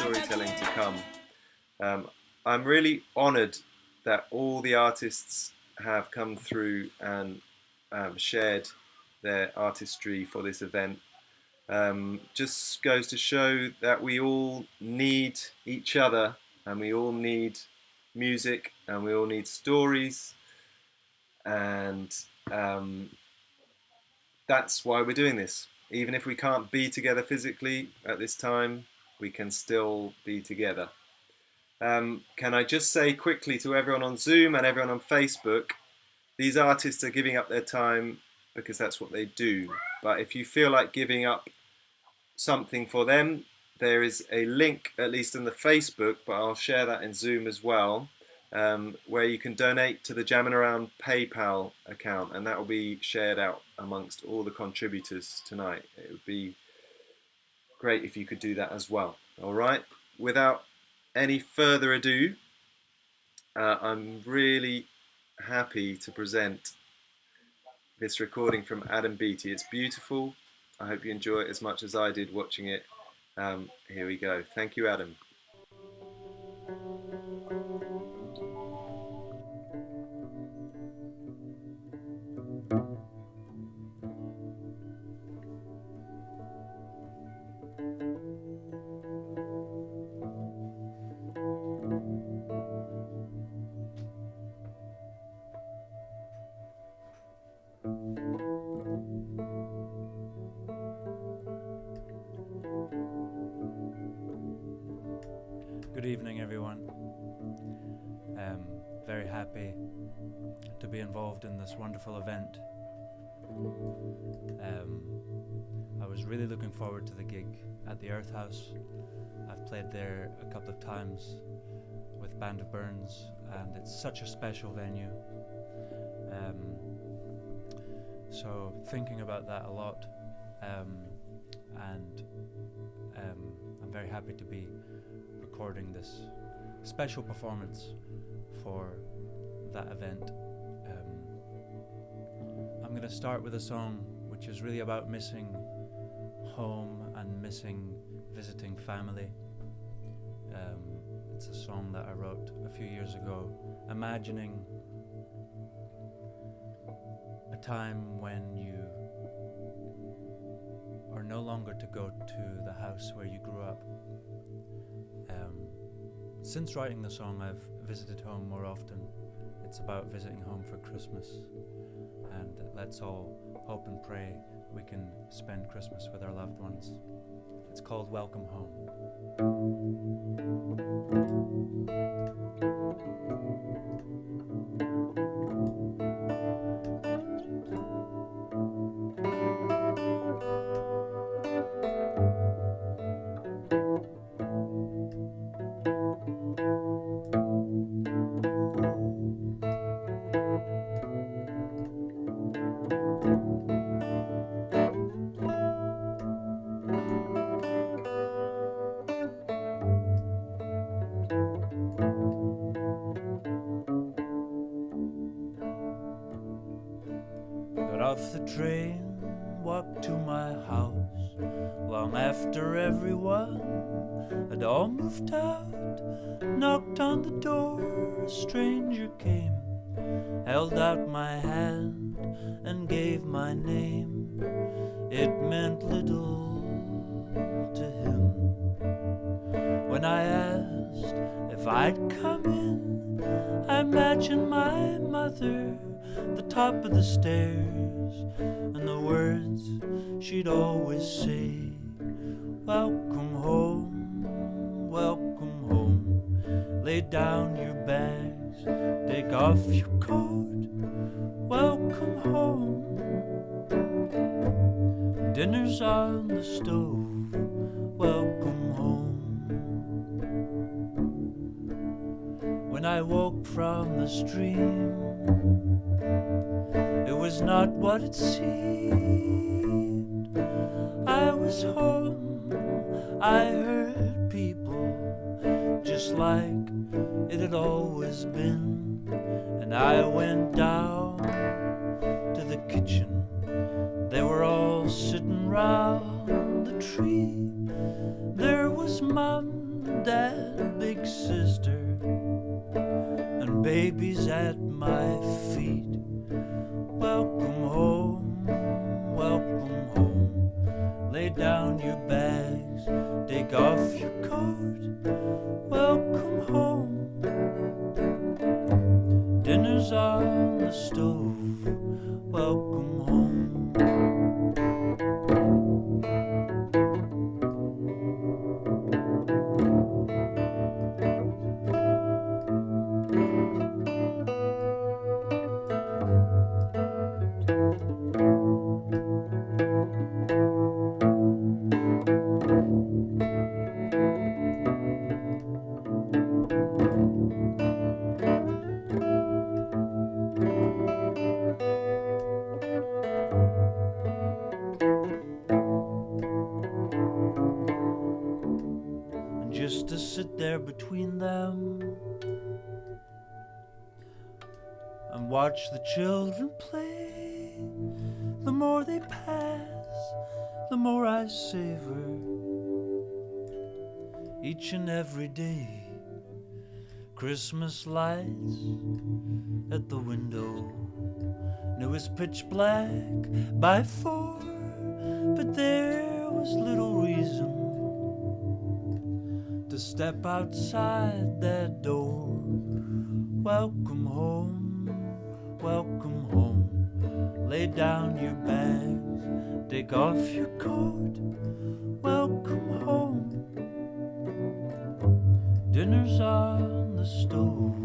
storytelling to come. I'm really honoured that all the artists have come through and shared their artistry for this event. Just goes to show that we all need each other, and we all need music, and we all need stories, and that's why we're doing this. Even if we can't be together physically at this time, we can still be together. Can I just say quickly to everyone on Zoom and everyone on Facebook, these artists are giving up their time because that's what they do. But if you feel like giving up something for them, there is a link, at least in the Facebook, but I'll share that in Zoom as well, where you can donate to the Jaminaround PayPal account, and that will be shared out amongst all the contributors tonight. It would be great if you could do that as well. All right, without any further ado, I'm really happy to present this recording from Adam Beattie. It's beautiful. I hope you enjoy it as much as I did watching it. Here we go. Thank you, Adam. Good evening, everyone. Very happy to be involved in this wonderful event. I was really looking forward to the gig at the Earth House. I've played there a couple of times with Band of Burns, and it's such a special venue. So thinking about that a lot, and I'm very happy to be recording this special performance for that event. I'm going to start with a song which is really about missing home and missing visiting family. It's a song that I wrote a few years ago, imagining a time when you are no longer to go to the house where you grew up. Since writing the song, I've visited home more often. It's about visiting home for Christmas, and let's all hope and pray we can spend Christmas with our loved ones. It's called Welcome Home. Off the train, walked to my house, long after everyone had all moved out. Knocked on the door, a stranger came, held out my hand and gave my name. It meant little to him. When I asked if I'd come in, I imagined my mother, the top of the stairs, and the words she'd always say, welcome home, welcome home. Lay down your bags, take off your coat, welcome home. Dinner's on the stove, welcome home. When I woke from the stream, it was not what it seemed. I was home, I heard people just like it had always been. And I went down to the kitchen, they were all sitting round the tree. There was Mum and dad, big sister, and babies at my feet. Welcome home, welcome home. Lay down your bags, take off your coat. Welcome home. Dinner's on the stove. Welcome home. Just to sit there between them and watch the children play. The more they pass, the more I savor each and every day. Christmas lights at the window, knew it's pitch black by 4, but there was little reason to step outside that door. Welcome home, welcome home. Lay down your bags, take off your coat. Welcome home. Dinner's on the stove.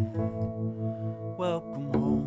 Welcome home.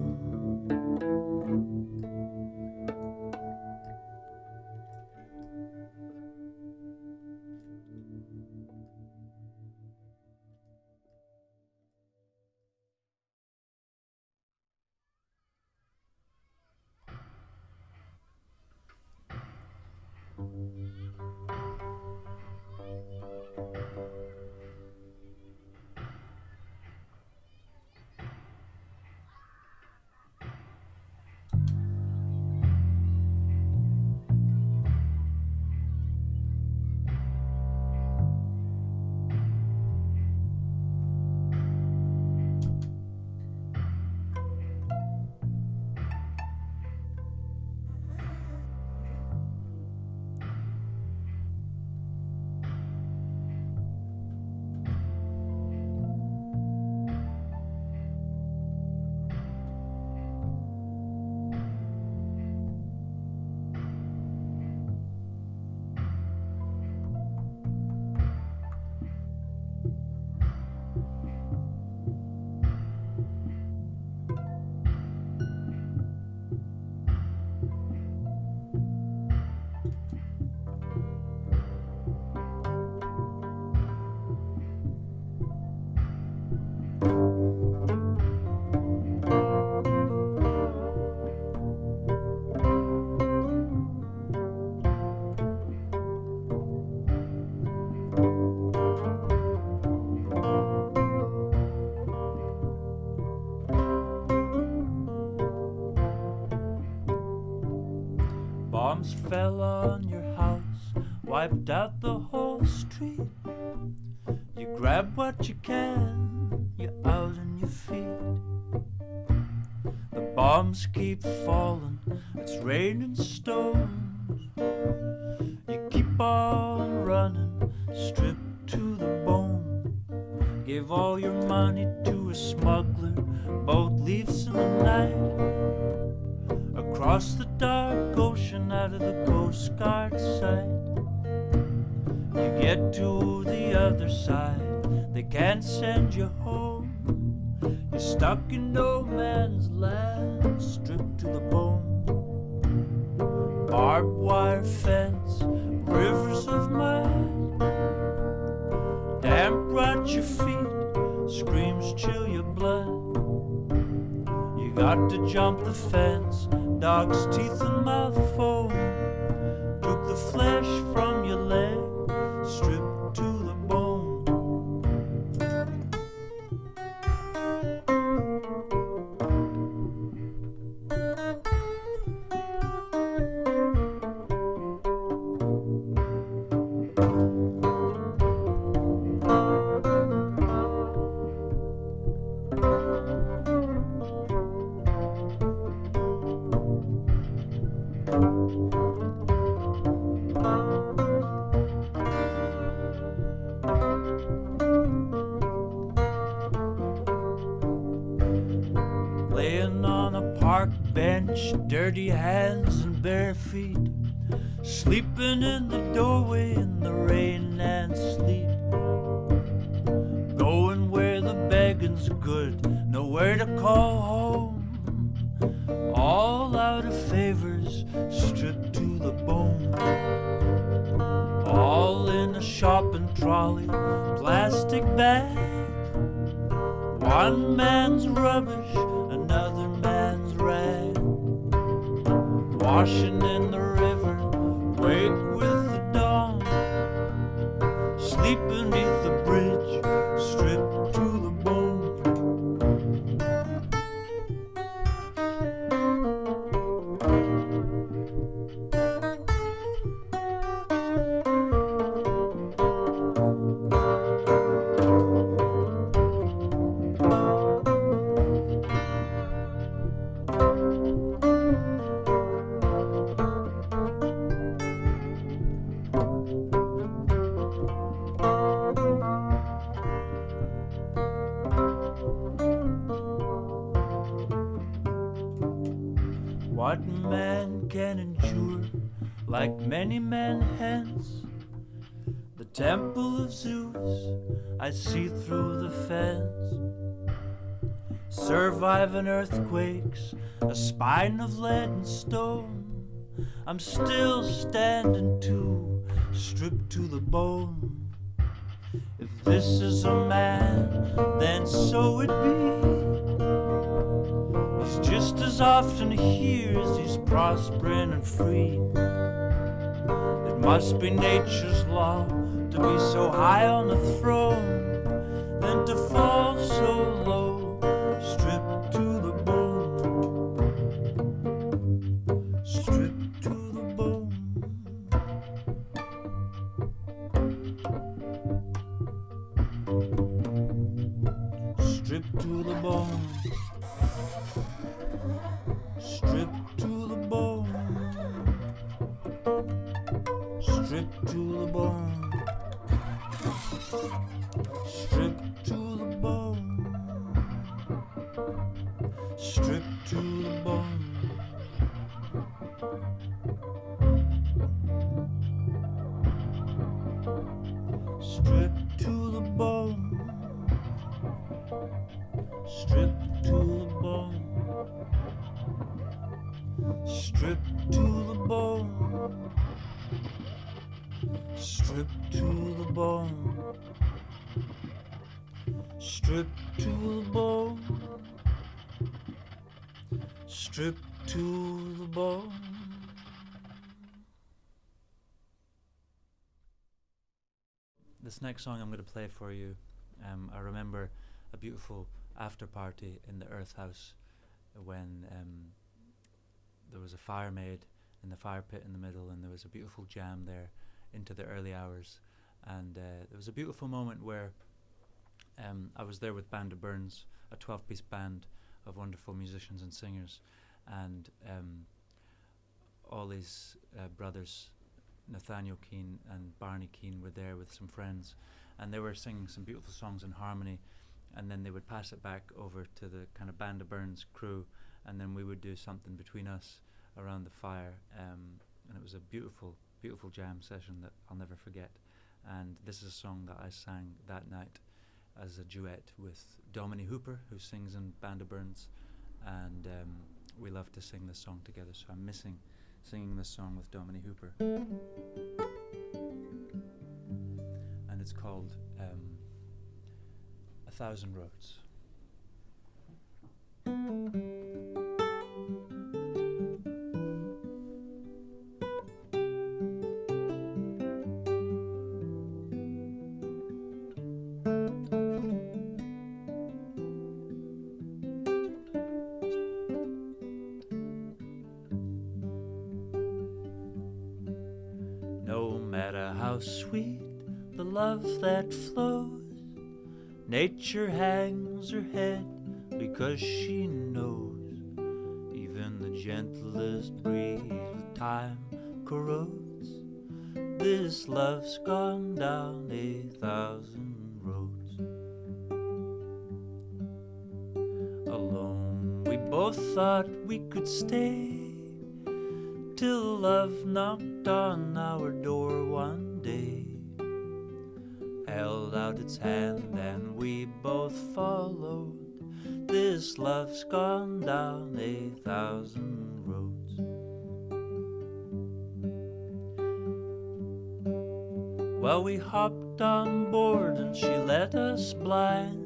Bombs fell on your house, wiped out the whole street. You grab what you can, you're out on your feet. The bombs keep falling, it's raining stones. You keep on running, stripped to the bone. Gave all your money to a smuggler, boat leaves in the night. Across the dark ocean, out of the Coast Guard sight. You get to the other side, they can't send you home. You're stuck in no man's land, stripped to the bone. Barbed wire fence, rivers of mud. Damp rot your feet, screams chill your blood. You got to jump the fence, dog's teeth and mouth foam. Took the flesh from your leg, stripped to the bone. bench, dirty hands and bare feet, sleeping in the doorway in the rain and sleet. Going where the begging's good, nowhere to call home. All out of favors, stripped to the bone. All in a shopping trolley, plastic bag. One man's rubbish, another man's rag. Washing in the river, wake with the dawn. Sleep beneath the bridge, stripped to the bone. What man can endure, like many men hence? The temple of Zeus, I see through the fence. Surviving earthquakes, a spine of lead and stone. I'm still standing too, stripped to the bone. If this is a man, then so it be. He's just as often here as he's prospering and free. It must be nature's law to be so high on the throne, then to fall so low, stripped to the bone. Stripped to the bone. Stripped to the bone. Stripped to the bone. Stripped to the bone. Stripped to the bone. Stripped to the bone. Stripped to the bone. Stripped to the bone. Stripped to the bone. Stripped to the bone. Stripped to the bone. Stripped to the bone. This next song I'm going to play for you, I remember a beautiful after party in the Earth House when there was a fire made in the fire pit in the middle, and there was a beautiful jam there into the early hours. And there was a beautiful moment where I was there with Band of Burns, a 12-piece band of wonderful musicians and singers, and all these brothers, Nathaniel Keane and Barney Keane, were there with some friends, and they were singing some beautiful songs in harmony, and then they would pass it back over to the kind of Band of Burns crew, and then we would do something between us around the fire, and it was a beautiful, beautiful jam session that I'll never forget. And this is a song that I sang that night as a duet with Dominic Hooper, who sings in Band of Burns, and we love to sing this song together, so I'm missing singing this song with Dominic Hooper. And it's called 1,000 Roads. No matter how sweet the love that flows, nature hangs her head because she knows even the gentlest breeze with time corrodes. This love's gone down 1,000 roads. Alone we both thought we could stay till love knocked on our door one day, held out its hand and we both followed. This love's gone down 1,000 roads. Well, we hopped on board and she let us blind.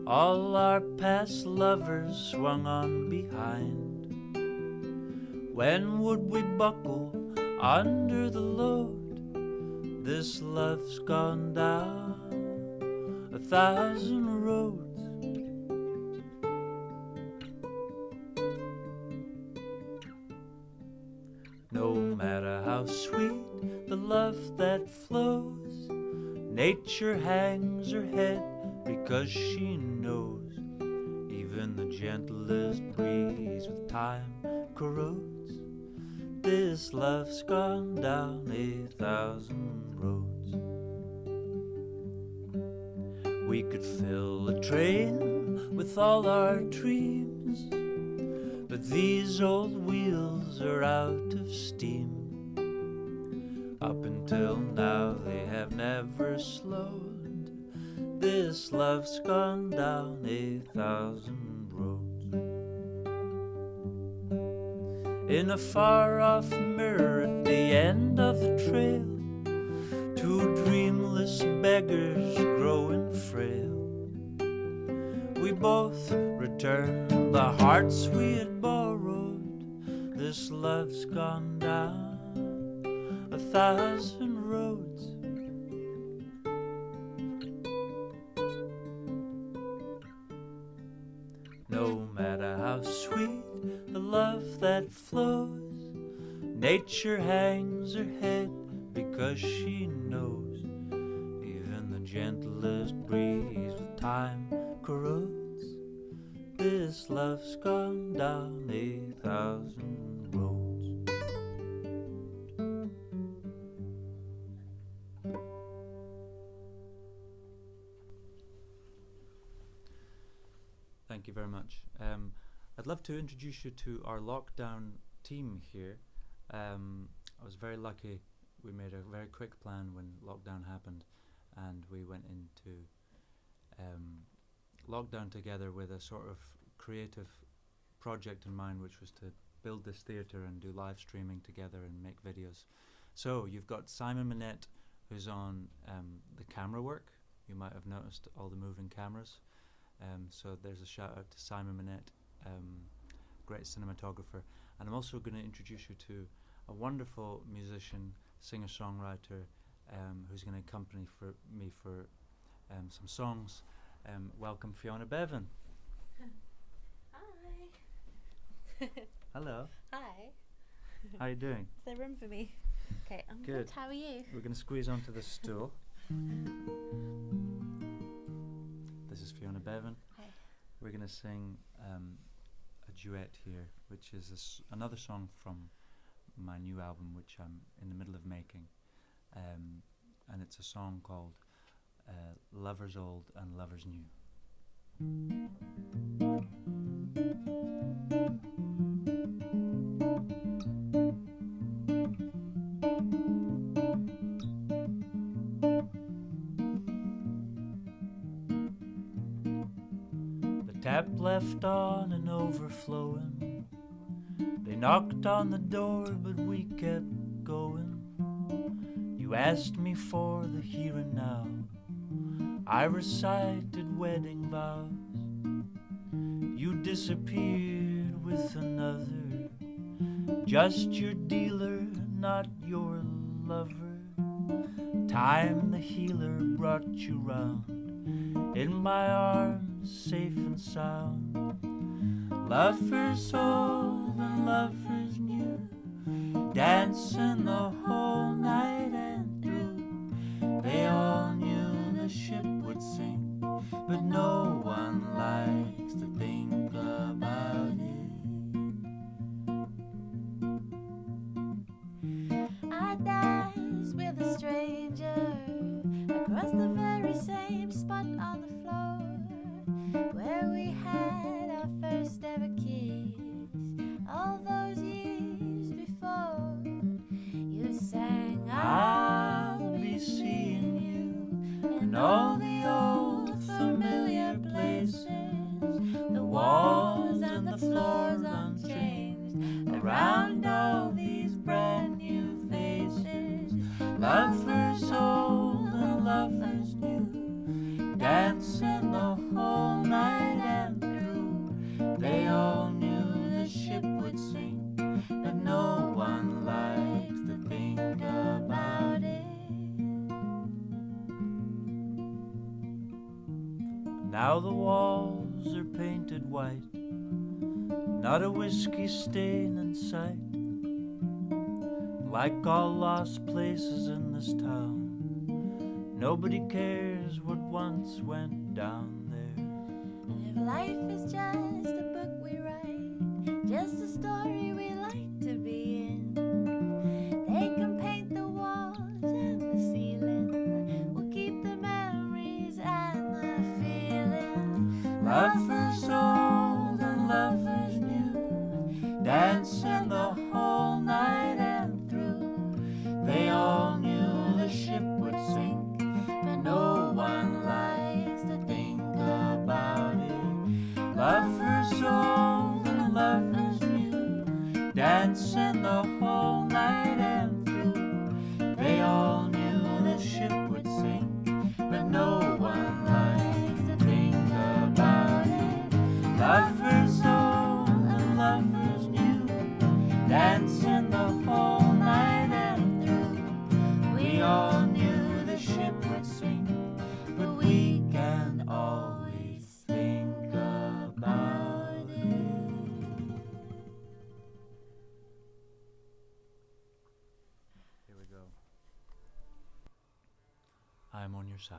All our past lovers swung on behind. When would we buckle under the load? This love's gone down 1,000 roads. No matter how sweet the love that flows, nature hangs her head because she knows even the gentlest breeze with time corrodes. This love's gone down 1,000 roads. We could fill a train with all our dreams, but these old wheels are out of steam. Up until now they have never slowed. This love's gone down 1,000 roads. In a far-off mirror at the end of the trail, two dreamless beggars growing frail. We both returned the hearts we had borrowed. This love's gone down 1,000 roads. No matter how sweet the love that flows, nature hangs her head because she knows even the gentlest breeze with time corrodes. This love's gone down 1,000 roads. Thank you very much. I'd love to introduce you to our lockdown team here. I was very lucky. We made a very quick plan when lockdown happened, and we went into lockdown together with a sort of creative project in mind, which was to build this theatre and do live streaming together and make videos. So you've got Simon Minette, who's on the camera work. You might have noticed all the moving cameras. So there's a shout out to Simon Minette, great cinematographer. And I'm also going to introduce you to a wonderful musician, singer-songwriter, who's going to accompany me for some songs. Welcome, Fiona Bevan. Hi. Hello. Hi. How are you doing? Is there room for me? Okay, I'm Good. good. How are you? We're going to squeeze onto the stool. This is Fiona Bevan. Hi. We're going to sing a duet here, which is another song from my new album, which I'm in the middle of making. And it's a song called Lovers Old and Lovers New. The tap left on and overflowing. They knocked on the door, but we kept going. You asked me for the here and now. I recited wedding vows. You disappeared with another, just your dealer, not your lover. Time the healer brought you round, in my arms safe and sound. Lovers old and lovers new, dancing the whole night and through. They all knew the ship would sink, but no one likes to think about it. I danced with a stranger across the very same spot on the floor where we had our first ever dancing the whole night and through. They all knew the ship would sink, but no one likes to think about it. Now the walls are painted white, not a whiskey stain in sight. Like all lost places in this town, nobody cares what once went down there. And if life is just a book we write, just a story we like to be in, they can paint the walls and the ceiling, we'll keep the memories and the feeling. Lovers old and lovers new, dancing the whole night and through. They all knew the ship would sink, but no one likes to think about it. Lovers old and lovers new, dancing the whole night and through. They all knew the ship would sink, but no one likes to think about it. Lovers old and lovers new, dancing the whole night and through. We all knew the ship would sink, but we can always think about it. Here we go. I'm on your side.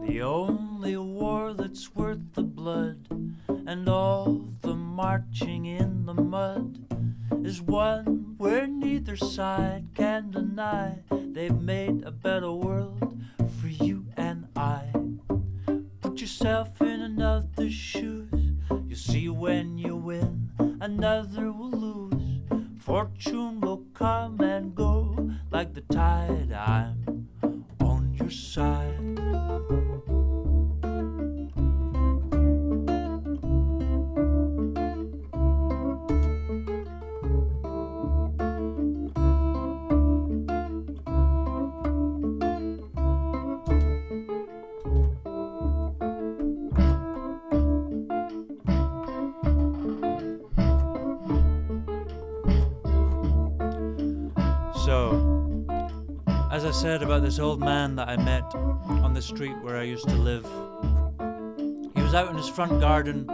The only war that's worth the blood and all the marching in the mud is one where neither side can deny they've made a better world for you and I. Put yourself in another's shoes, you'll see when you win, another will lose. Fortune will come and go like the tide. I'm on your side. So, as I said about this old man that I met on the street where I used to live, he was out in his front garden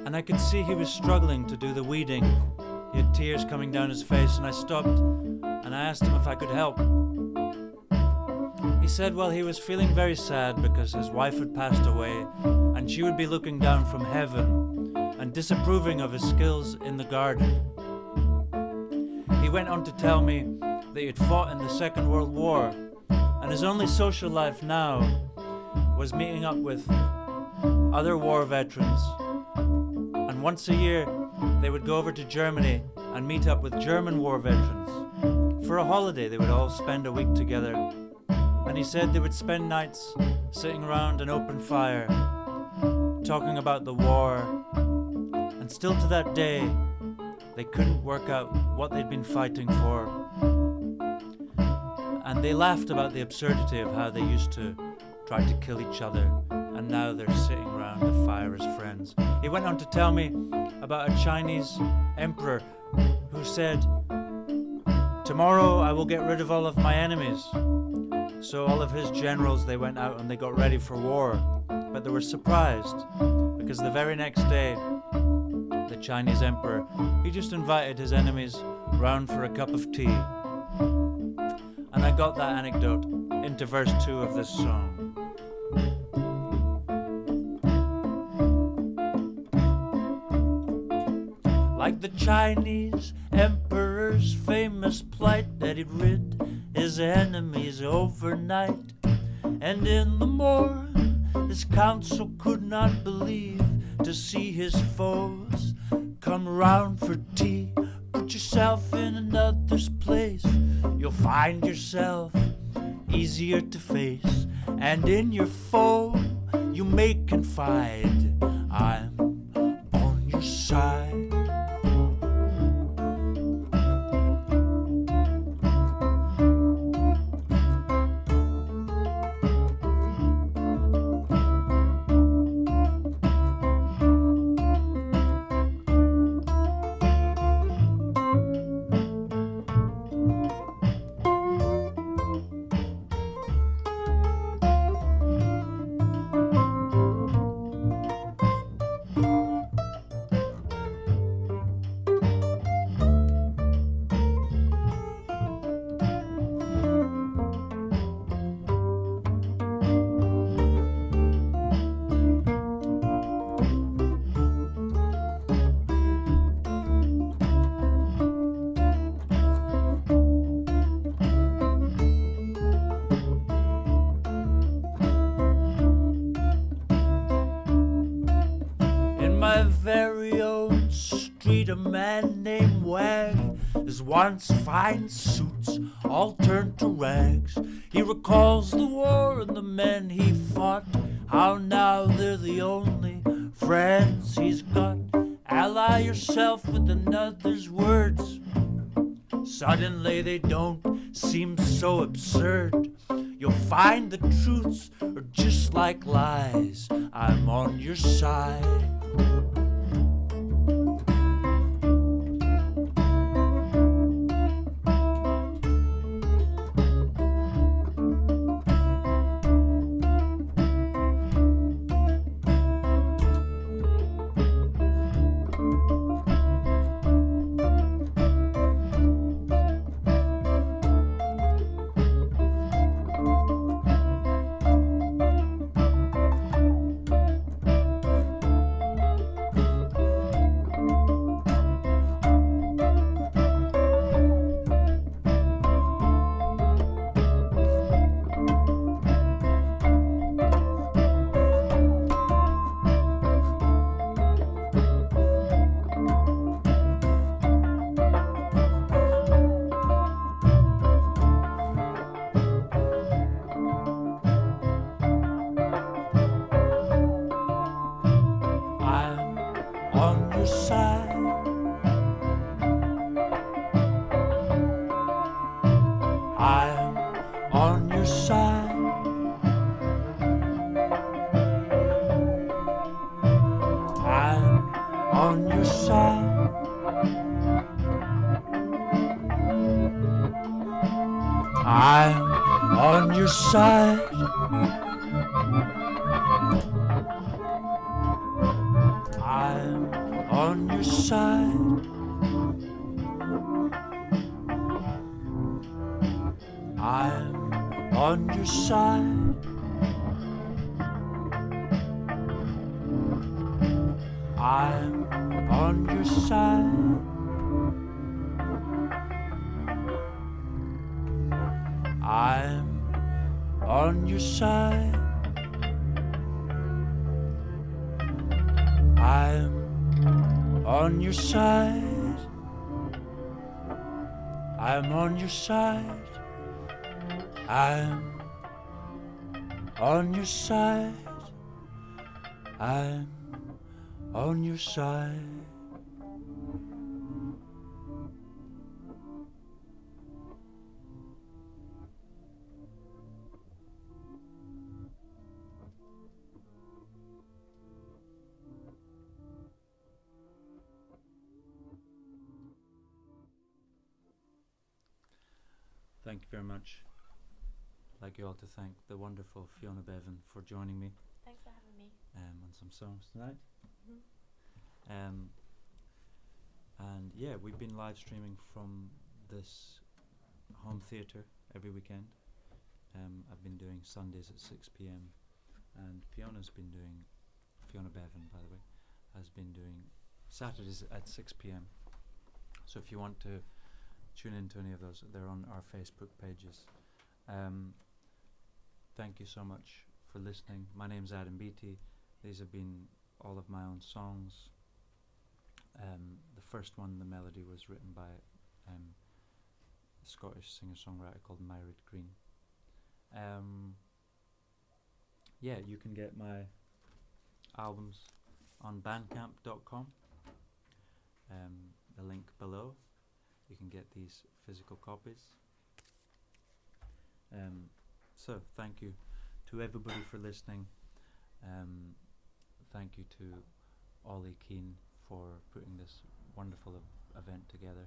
and I could see he was struggling to do the weeding. He had tears coming down his face, and I stopped and I asked him if I could help. He said, well, he was feeling very sad because his wife had passed away and she would be looking down from heaven and disapproving of his skills in the garden. He went on to tell me that he had fought in the Second World War, and his only social life now was meeting up with other war veterans. And once a year, they would go over to Germany and meet up with German war veterans. For a holiday, they would all spend a week together. And he said they would spend nights sitting around an open fire, talking about the war. And still to that day, they couldn't work out what they'd been fighting for. And they laughed about the absurdity of how they used to try to kill each other, and now they're sitting around the fire as friends. He went on to tell me about a Chinese emperor who said, tomorrow I will get rid of all of my enemies. So all of his generals, they went out and they got ready for war. But they were surprised because the very next day, the Chinese emperor, he just invited his enemies round for a cup of tea. And I got that anecdote into verse 2 of this song. Like the Chinese emperor's famous plight, that he'd rid his enemies overnight. And in the morn his council could not believe to see his foes come round for tea. Put yourself in another's place, you'll find yourself easier to face. And in your foe you may confide, I'm on your side. Very own street, a man named Wag, his once fine suits all turned to rags. He recalls the war and the men he fought, how now they're the only friends he's got. Ally yourself with another's words, suddenly they don't seem so absurd. You'll find the truths are just like lies, I'm on your side. I'm on your side. I'm on your side. I'm on your side. I'm on your side. I'm on your side. I'm on your side. I'm on your side. I'm on your side. I'm on your side. Thank you very much. I'd like you all to thank the wonderful Fiona Bevan for joining me. Thanks for having me. On some songs tonight. Mm-hmm. And yeah, we've been live streaming from this home theatre every weekend. I've been doing Sundays at 6 p.m. and Fiona Bevan, by the way, has been doing Saturdays at 6 p.m. So if you want to tune into any of those, they're on our Facebook pages. Thank you so much for listening. My name's Adam Beattie. These have been all of my own songs. The first one, the melody, was written by a Scottish singer-songwriter called Myriad Green. Yeah, you can get my albums on bandcamp.com. The link below. You can get these physical copies. So thank you to everybody for listening. Thank you to Ollie Keane for putting this wonderful event together.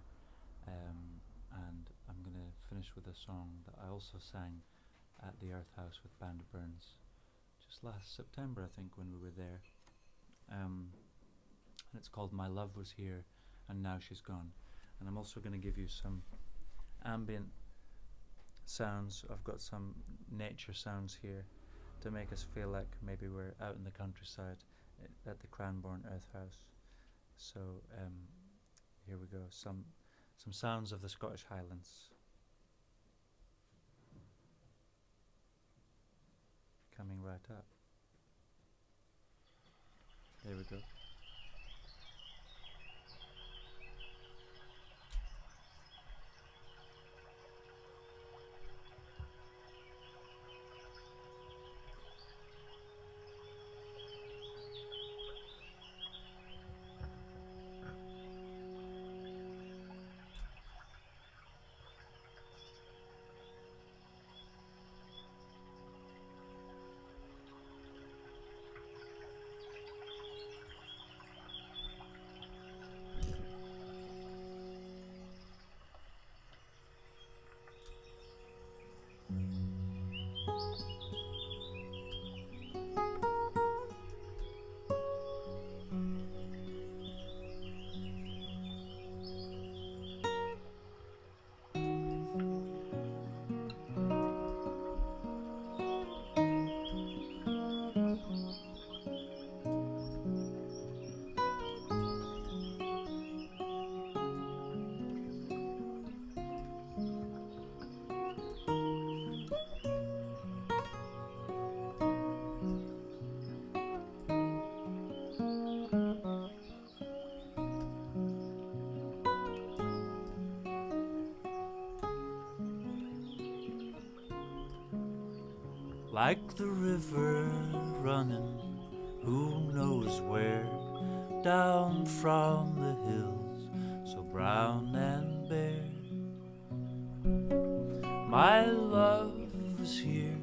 And I'm going to finish with a song that I also sang at the Earth House with Band of Burns just last September, I think, when we were there. And it's called My Love Was Here and Now She's Gone. And I'm also going to give you some ambient sounds. I've got some nature sounds here to make us feel like maybe we're out in the countryside at the Cranbourne Earth House. So here we go, some sounds of the Scottish Highlands. Coming right up. There we go. Like the river running, who knows where, down from the hills so brown and bare. My love was here,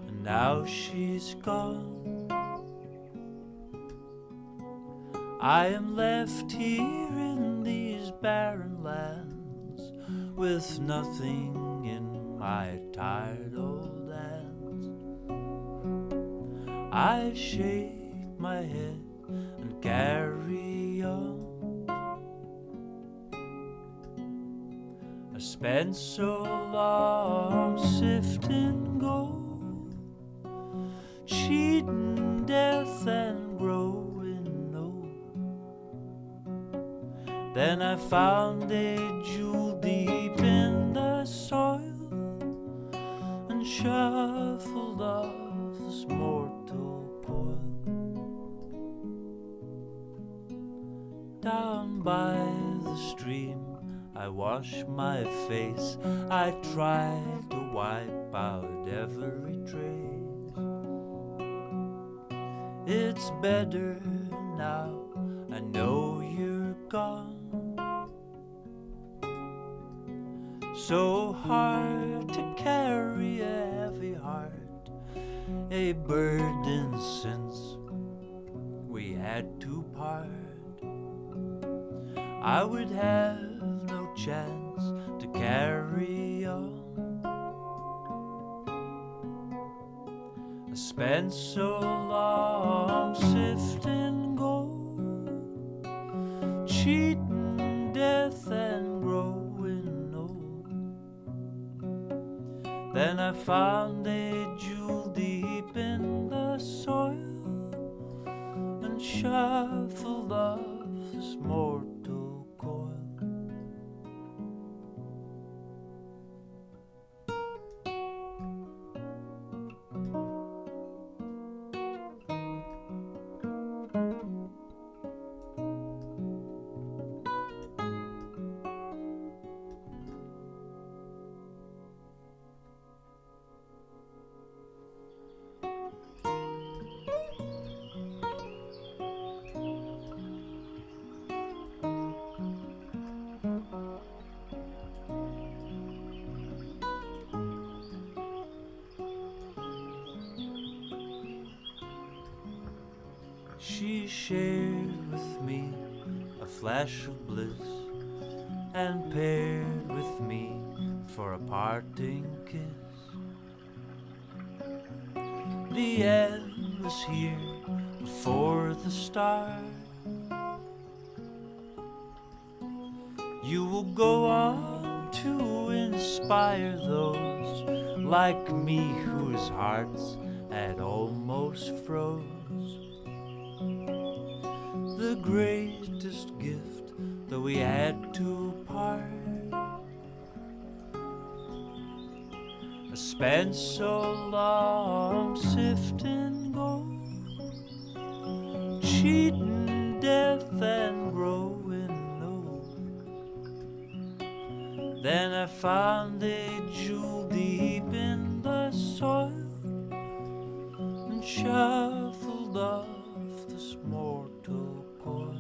and now she's gone. I am left here in these barren lands, with nothing in my tired old hands. I shake my head and carry on. I spent so long sifting gold, cheating death and growing old. Then I found a jewel deep in the soil and shuffled off this mortal coil. Down by the stream I wash my face, I tried to wipe out every trace. It's better now, I know you're gone. So hard to carry a heavy heart, a burden since we had to part. I would have no chance to carry on. I spent so long sifting gold, cheating death and growing old. Then I found a jewel deep in the soil and shuffled off this mortal coil. She shared with me a flash of bliss and paired with me for a parting kiss. The end was here before the start. You will go on to inspire those like me whose hearts had almost froze. The greatest gift that we had to part. I spent so long sifting gold, cheating death and growing old. Then I found a jewel deep in the soil and shuffled off this mortal coil.